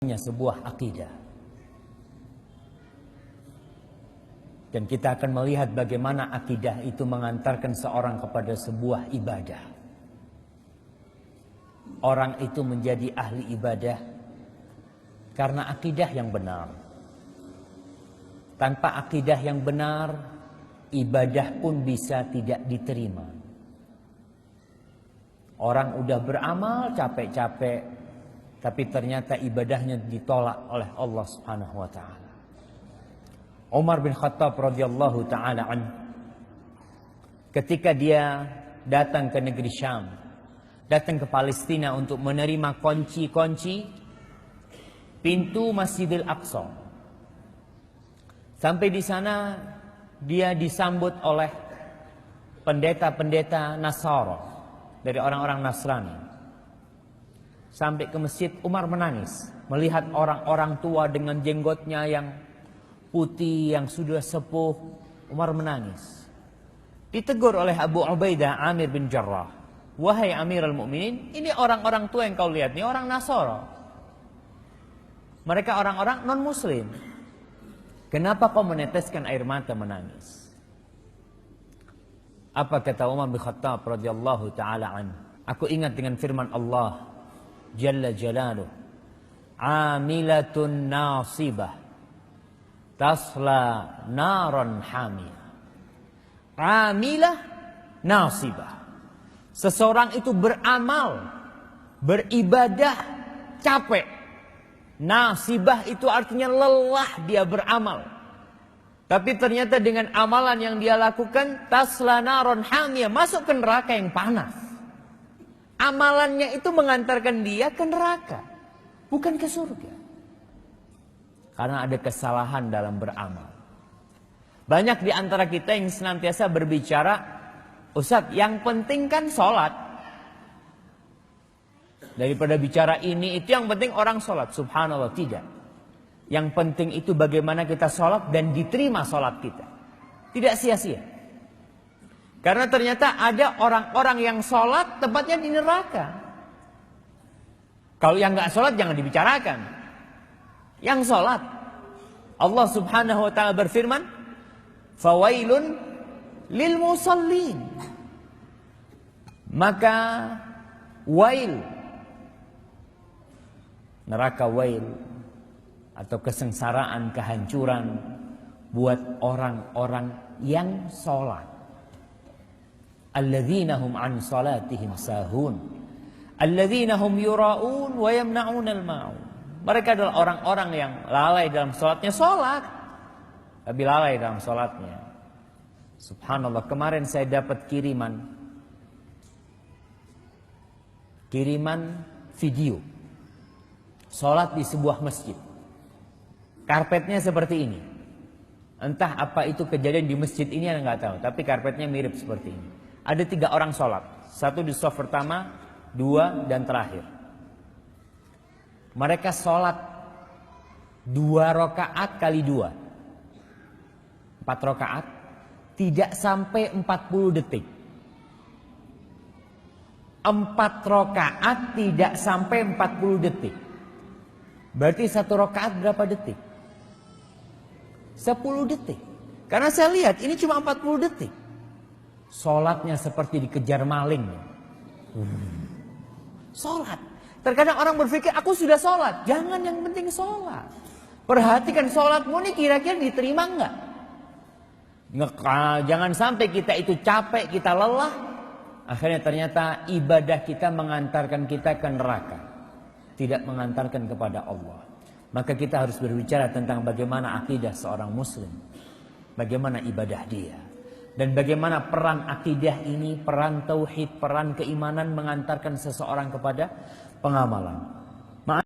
sebuah akidah. Dan kita akan melihat bagaimana akidah itu mengantarkan seorang kepada sebuah ibadah. Orang itu menjadi ahli ibadah karena akidah yang benar. Tanpa akidah yang benar, ibadah pun bisa tidak diterima. Orang udah beramal capek-capek, tapi ternyata ibadahnya ditolak oleh Allah Subhanahu wa taala. Umar bin Khattab radhiyallahu taala anhu, ketika dia datang ke negeri Syam, datang ke Palestina untuk menerima kunci-kunci pintu Masjidil Aqsa. Sampai di sana dia disambut oleh pendeta-pendeta Nasara dari orang-orang Nasrani. Sampai ke masjid, Umar menangis melihat orang-orang tua dengan jenggotnya yang putih, yang sudah sepuh. Umar menangis. Ditegur oleh Abu Ubaidah Amir bin Jarrah, "Wahai Amirul Mukminin, ini orang-orang tua yang kau lihat, ini orang Nasara. Mereka orang-orang non-muslim. Kenapa kau meneteskan air mata menangis?" Apa kata Umar bin Khattab radhiyallahu taala anhu? Aku ingat dengan firman Allah Jalla Jalaluh, "Amilatun nasibah tasla naran hamiyah." Amilah nasibah. Seseorang itu beramal, beribadah, capek. Nasibah itu artinya lelah dia beramal. Tapi ternyata dengan amalan yang dia lakukan, tasla naran hamiyah, masuk ke neraka yang panas. Amalannya itu mengantarkan dia ke neraka, bukan ke surga. Karena ada kesalahan dalam beramal. Banyak di antara kita yang senantiasa berbicara, "Ustadz, yang penting kan sholat." Daripada bicara ini, itu yang penting orang sholat. Subhanallah, tidak. Yang penting itu bagaimana kita sholat dan diterima sholat kita. Tidak sia-sia. Karena ternyata ada orang-orang yang sholat tempatnya di neraka. Kalau yang nggak sholat jangan dibicarakan. Yang sholat, Allah Subhanahu wa taala berfirman, "Fawailun lil musallin." Maka wail, neraka wail atau kesengsaraan, kehancuran buat orang-orang yang sholat. Alladzina hum an salatihim sahun, alladzina hum yura'un wa yamna'un al-ma'un. Mereka adalah orang-orang yang lalai dalam sholatnya, sholat tapi lalai dalam sholatnya. Subhanallah, kemarin saya dapat kiriman video sholat di sebuah masjid. Karpetnya seperti ini. Entah apa itu kejadian di masjid ini, saya nggak tahu, tapi karpetnya mirip seperti ini. Ada 3 orang sholat, 1 di shaf pertama, 2 dan terakhir. Mereka sholat 2 rakaat kali 2, 4 rakaat, tidak sampai 40 detik. 4 rakaat tidak sampai 40 detik. Berarti 1 rakaat berapa detik? 10 detik. Karena saya lihat ini cuma 40 detik. Sholatnya seperti dikejar maling. Sholat. Terkadang orang berpikir, aku sudah sholat. Jangan, yang penting sholat. Perhatikan sholatmu ini kira-kira diterima enggak? Jangan sampai kita itu capek, kita lelah. Akhirnya ternyata ibadah kita mengantarkan kita ke neraka. Tidak mengantarkan kepada Allah. Maka kita harus berbicara tentang bagaimana akidah seorang muslim. Bagaimana ibadah dia. Dan bagaimana peran akidah ini, peran tauhid, peran keimanan mengantarkan seseorang kepada pengamalan.